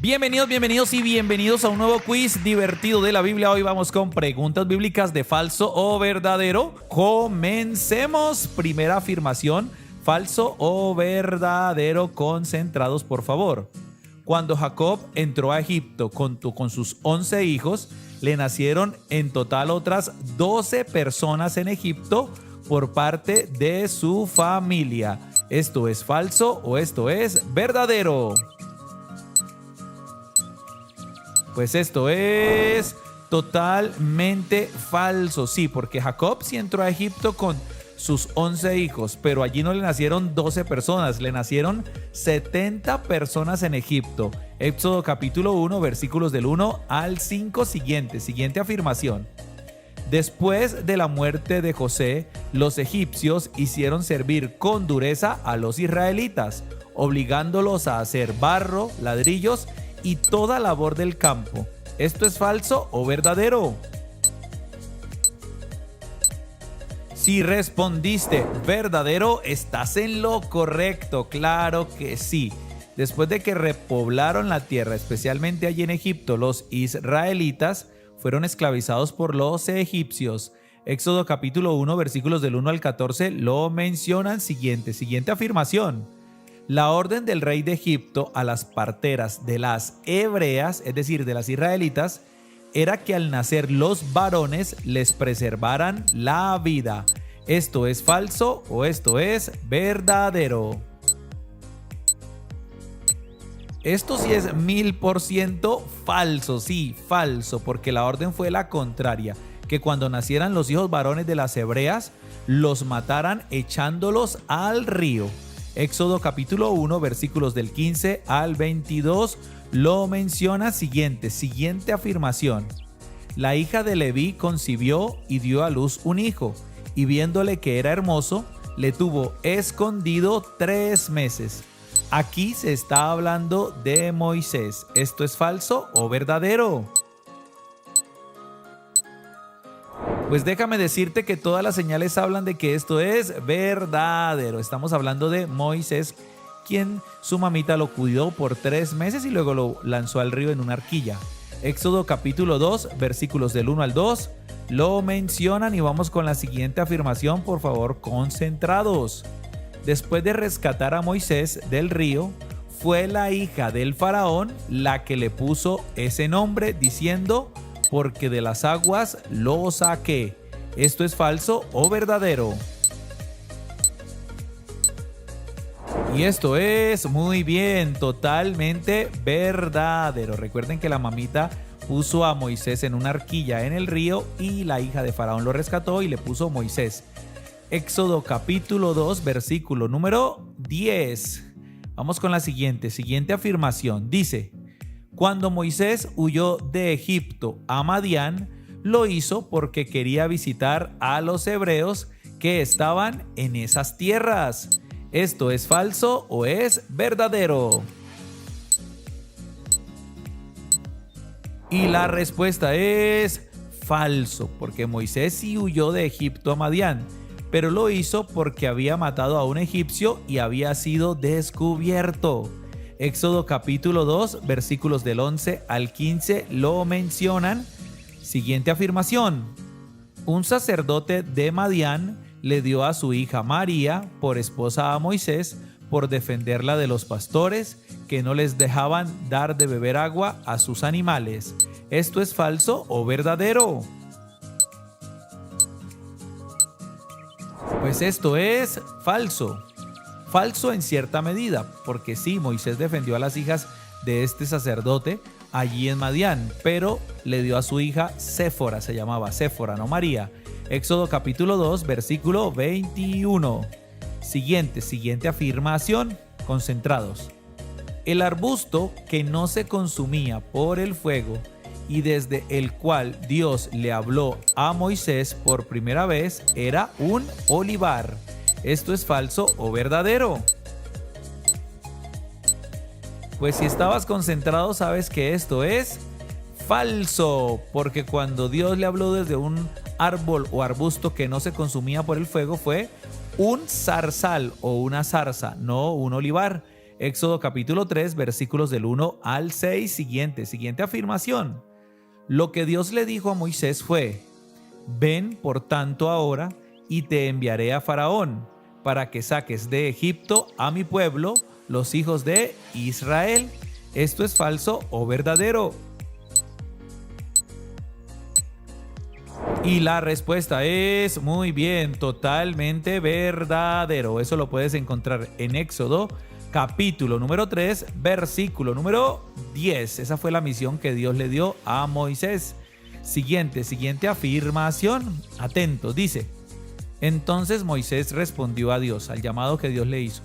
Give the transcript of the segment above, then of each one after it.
Bienvenidos y bienvenidos a un nuevo quiz divertido de la Biblia. Hoy vamos con preguntas bíblicas de falso o verdadero. Comencemos. Primera afirmación, falso o verdadero. Concentrados, por favor. Cuando Jacob entró a Egipto con sus 11 hijos, le nacieron en total otras 12 personas en Egipto por parte de su familia. ¿Esto es falso o esto es verdadero? Pues esto es totalmente falso. Sí, porque Jacob sí entró a Egipto con sus 11 hijos, pero allí no le nacieron 12 personas, le nacieron 70 personas en Egipto. Éxodo capítulo 1, versículos del 1 al 5 Siguiente afirmación. Después de la muerte de José, los egipcios hicieron servir con dureza a los israelitas, obligándolos a hacer barro, ladrillos y toda labor del campo. ¿Esto es falso o verdadero? Si respondiste verdadero, estás en lo correcto. Claro que sí. Después de que repoblaron la tierra, especialmente allí en Egipto, los israelitas fueron esclavizados por los egipcios. Éxodo capítulo 1, versículos del 1 al 14 lo mencionan. Siguiente afirmación. La orden del rey de Egipto a las parteras de las hebreas, es decir, de las israelitas, era que al nacer los varones les preservaran la vida. ¿Esto es falso o esto es verdadero? Esto sí es 1000% falso, sí, falso, porque la orden fue la contraria, que cuando nacieran los hijos varones de las hebreas, los mataran echándolos al río. Éxodo capítulo 1, versículos del 15 al 22 lo menciona. Siguiente afirmación. La hija de Leví concibió y dio a luz un hijo, y viéndole que era hermoso, le tuvo escondido 3 meses. Aquí se está hablando de Moisés. ¿Esto es falso o verdadero? Pues déjame decirte que todas las señales hablan de que esto es verdadero. Estamos hablando de Moisés, quien su mamita lo cuidó por 3 meses y luego lo lanzó al río en una arquilla. Éxodo capítulo 2, versículos del 1 al 2 lo mencionan y vamos con la siguiente afirmación, por favor, concentrados. Después de rescatar a Moisés del río, fue la hija del faraón la que le puso ese nombre, diciendo: porque de las aguas lo saqué. ¿Esto es falso o verdadero? Y esto es muy bien, totalmente verdadero. Recuerden que la mamita puso a Moisés en una arquilla en el río y la hija de Faraón lo rescató y le puso Moisés. Éxodo capítulo 2, versículo número 10. Vamos con la siguiente afirmación. Dice: cuando Moisés huyó de Egipto a Madián, lo hizo porque quería visitar a los hebreos que estaban en esas tierras. ¿Esto es falso o es verdadero? Y la respuesta es falso, porque Moisés sí huyó de Egipto a Madián, pero lo hizo porque había matado a un egipcio y había sido descubierto. Éxodo capítulo 2, versículos del 11 al 15 lo mencionan. Siguiente afirmación. Un sacerdote de Madián le dio a su hija María por esposa a Moisés por defenderla de los pastores que no les dejaban dar de beber agua a sus animales. ¿Esto es falso o verdadero? Pues esto es falso. Falso en cierta medida, porque sí, Moisés defendió a las hijas de este sacerdote allí en Madián, pero le dio a su hija Séfora, se llamaba Séfora, no María. Éxodo capítulo 2, versículo 21. Siguiente afirmación, concentrados. El arbusto que no se consumía por el fuego y desde el cual Dios le habló a Moisés por primera vez era un olivar. ¿Esto es falso o verdadero? Pues si estabas concentrado, sabes que esto es falso, porque cuando Dios le habló desde un árbol o arbusto que no se consumía por el fuego, fue un zarzal o una zarza, no un olivar. Éxodo capítulo 3, versículos del 1 al 6. Siguiente afirmación. Lo que Dios le dijo a Moisés fue: ven por tanto ahora y te enviaré a Faraón para que saques de Egipto a mi pueblo, los hijos de Israel. ¿Esto es falso o verdadero? Y la respuesta es muy bien, totalmente verdadero. Eso lo puedes encontrar en Éxodo capítulo número 3, versículo número 10. Esa fue la misión que Dios le dio a Moisés. Siguiente afirmación. Atentos, dice: entonces Moisés respondió a Dios, al llamado que Dios le hizo: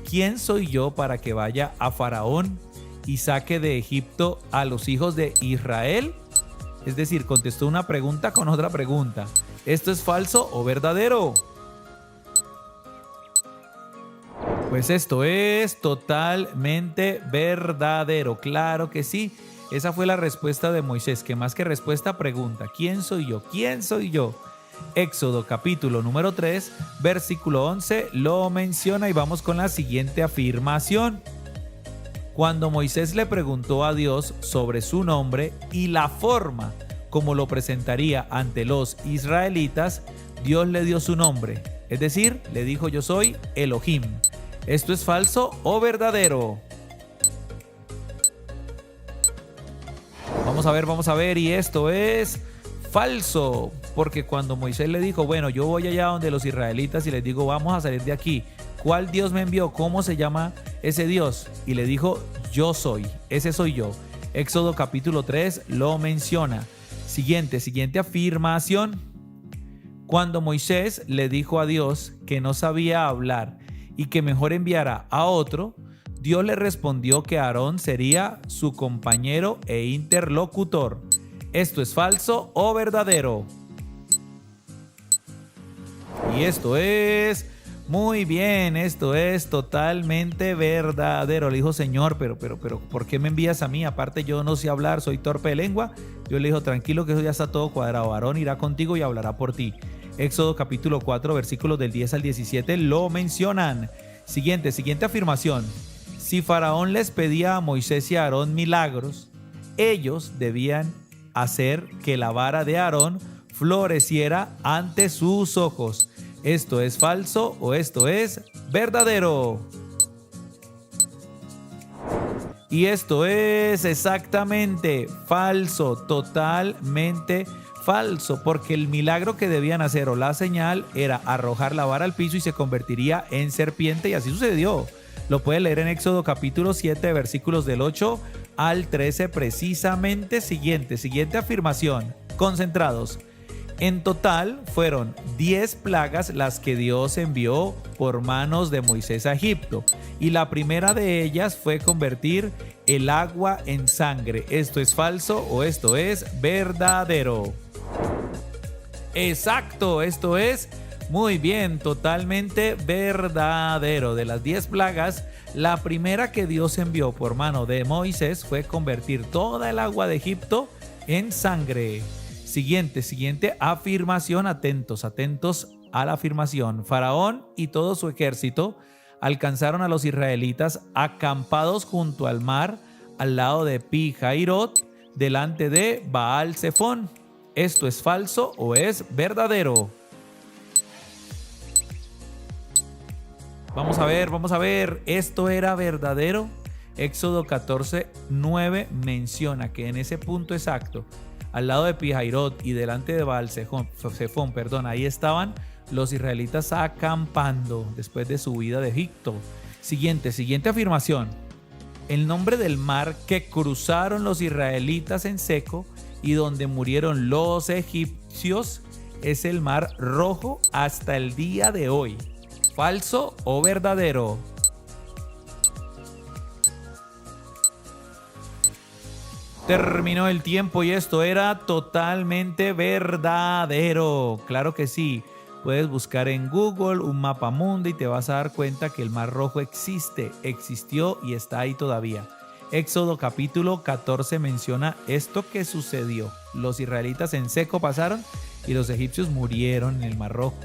¿quién soy yo para que vaya a Faraón y saque de Egipto a los hijos de Israel? Es decir, contestó una pregunta con otra pregunta. ¿Esto es falso o verdadero? Pues esto es totalmente verdadero. Claro que sí. Esa fue la respuesta de Moisés, que más que respuesta, pregunta: ¿quién soy yo? ¿Quién soy yo? Éxodo capítulo número 3, versículo 11 lo menciona y vamos con la siguiente afirmación. Cuando Moisés le preguntó a Dios sobre su nombre y la forma como lo presentaría ante los israelitas, Dios le dio su nombre. Es decir, le dijo: yo soy Elohim. ¿Esto es falso o verdadero? Vamos a ver, y esto es falso, porque cuando Moisés le dijo: bueno, yo voy allá donde los israelitas y les digo: vamos a salir de aquí, ¿cuál Dios me envió? ¿Cómo se llama ese Dios? Y le dijo: yo soy, ese soy yo. Éxodo capítulo 3 lo menciona. Siguiente afirmación. Cuando Moisés le dijo a Dios que no sabía hablar y que mejor enviara a otro, Dios le respondió que Aarón sería su compañero e interlocutor. ¿Esto es falso o verdadero? Y esto es muy bien, esto es totalmente verdadero. Le dijo: Señor, pero, ¿por qué me envías a mí? Aparte yo no sé hablar, soy torpe de lengua. Dios le dijo: tranquilo, que eso ya está todo cuadrado. Aarón irá contigo y hablará por ti. Éxodo capítulo 4, versículos del 10 al 17 lo mencionan. Siguiente afirmación. Si Faraón les pedía a Moisés y a Aarón milagros, ellos debían hacer que la vara de Aarón floreciera ante sus ojos. ¿Esto es falso o esto es verdadero? Y esto es exactamente falso, totalmente falso, porque el milagro que debían hacer o la señal era arrojar la vara al piso y se convertiría en serpiente, y así sucedió. Lo puede leer en Éxodo capítulo 7, versículos del 8 al 13 precisamente. Siguiente afirmación. Concentrados. En total fueron 10 plagas las que Dios envió por manos de Moisés a Egipto, y la primera de ellas fue convertir el agua en sangre. ¿Esto es falso o esto es verdadero? Exacto, esto es muy bien, totalmente verdadero. De las 10 plagas, la primera que Dios envió por mano de Moisés fue convertir toda el agua de Egipto en sangre. Siguiente afirmación. Atentos a la afirmación. Faraón y todo su ejército alcanzaron a los israelitas acampados junto al mar, al lado de Pi-Hahirot, delante de Baal-Zephón. ¿Esto es falso o es verdadero? Vamos a ver, ¿esto era verdadero? Éxodo 14:9 menciona que en ese punto exacto, al lado de Pi-Hahirot y delante de Baal-Zephón, ahí estaban los israelitas acampando después de su huida de Egipto. Siguiente afirmación. El nombre del mar que cruzaron los israelitas en seco y donde murieron los egipcios es el Mar Rojo hasta el día de hoy. ¿Falso o verdadero? Terminó el tiempo y esto era totalmente verdadero. Claro que sí. Puedes buscar en Google un mapa mundi y te vas a dar cuenta que el Mar Rojo existió y está ahí todavía. Éxodo capítulo 14 menciona esto que sucedió. Los israelitas en seco pasaron y los egipcios murieron en el Mar Rojo.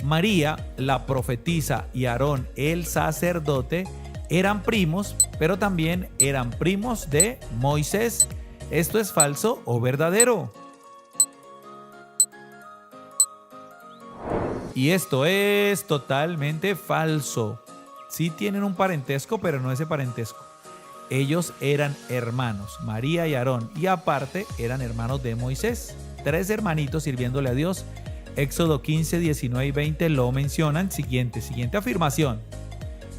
María, la profetisa, y Aarón, el sacerdote, eran primos, pero también eran primos de Moisés. ¿Esto es falso o verdadero? Y esto es totalmente falso. Sí tienen un parentesco, pero no ese parentesco. Ellos eran hermanos, María y Aarón, y aparte eran hermanos de Moisés. 3 hermanitos sirviéndole a Dios. Éxodo 15, 19 y 20 lo mencionan. Siguiente afirmación.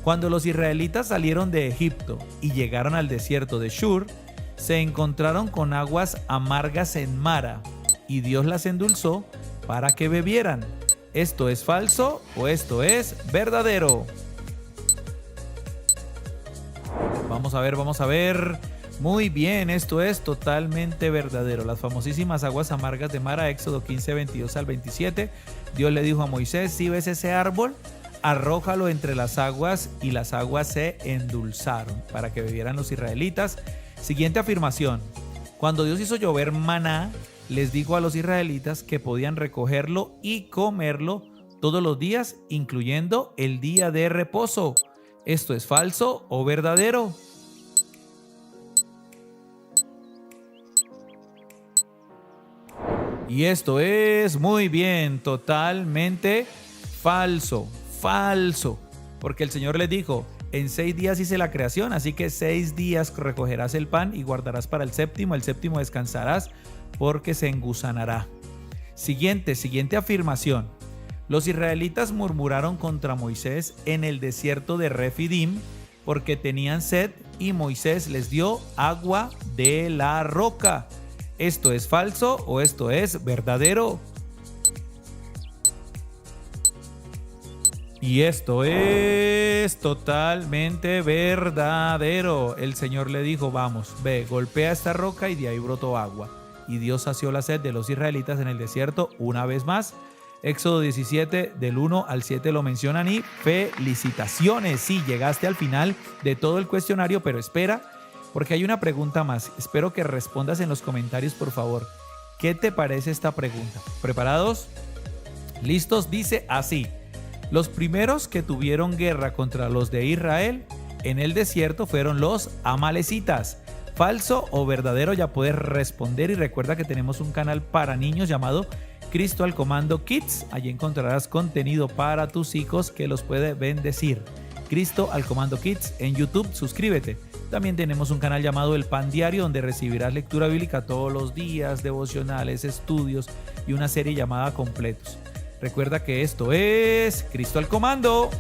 Cuando los israelitas salieron de Egipto y llegaron al desierto de Shur, se encontraron con aguas amargas en Mara, y Dios las endulzó para que bebieran. ¿Esto es falso o esto es verdadero? Vamos a ver. Muy bien, esto es totalmente verdadero. Las famosísimas aguas amargas de Mara, Éxodo 15, 22 al 27. Dios le dijo a Moisés: si ves ese árbol, arrójalo entre las aguas, y las aguas se endulzaron para que bebieran los israelitas. Siguiente afirmación. Cuando Dios hizo llover maná, les dijo a los israelitas que podían recogerlo y comerlo todos los días, incluyendo el día de reposo. ¿Esto es falso o verdadero? Y esto es, muy bien, totalmente falso. Porque el Señor les dijo: en 6 días hice la creación, así que 6 días recogerás el pan y guardarás para el séptimo descansarás, porque se engusanará. Siguiente afirmación. Los israelitas murmuraron contra Moisés en el desierto de Refidim porque tenían sed, y Moisés les dio agua de la roca. ¿Esto es falso o esto es verdadero? Y esto es totalmente verdadero. El Señor le dijo: vamos, ve, golpea esta roca, y de ahí brotó agua. Y Dios sació la sed de los israelitas en el desierto una vez más. Éxodo 17, del 1 al 7 lo mencionan, y felicitaciones. Sí, llegaste al final de todo el cuestionario, pero espera, porque hay una pregunta más. Espero que respondas en los comentarios, por favor. ¿Qué te parece esta pregunta? ¿Preparados? ¿Listos? Dice así: los primeros que tuvieron guerra contra los de Israel en el desierto fueron los amalecitas. ¿Falso o verdadero? Ya puedes responder, y recuerda que tenemos un canal para niños llamado Cristo al Comando Kids. Allí encontrarás contenido para tus hijos que los puede bendecir. Cristo al Comando Kids en YouTube, suscríbete. También tenemos un canal llamado El Pan Diario, donde recibirás lectura bíblica todos los días, devocionales, estudios y una serie llamada Completos. Recuerda que esto es Cristo al Comando.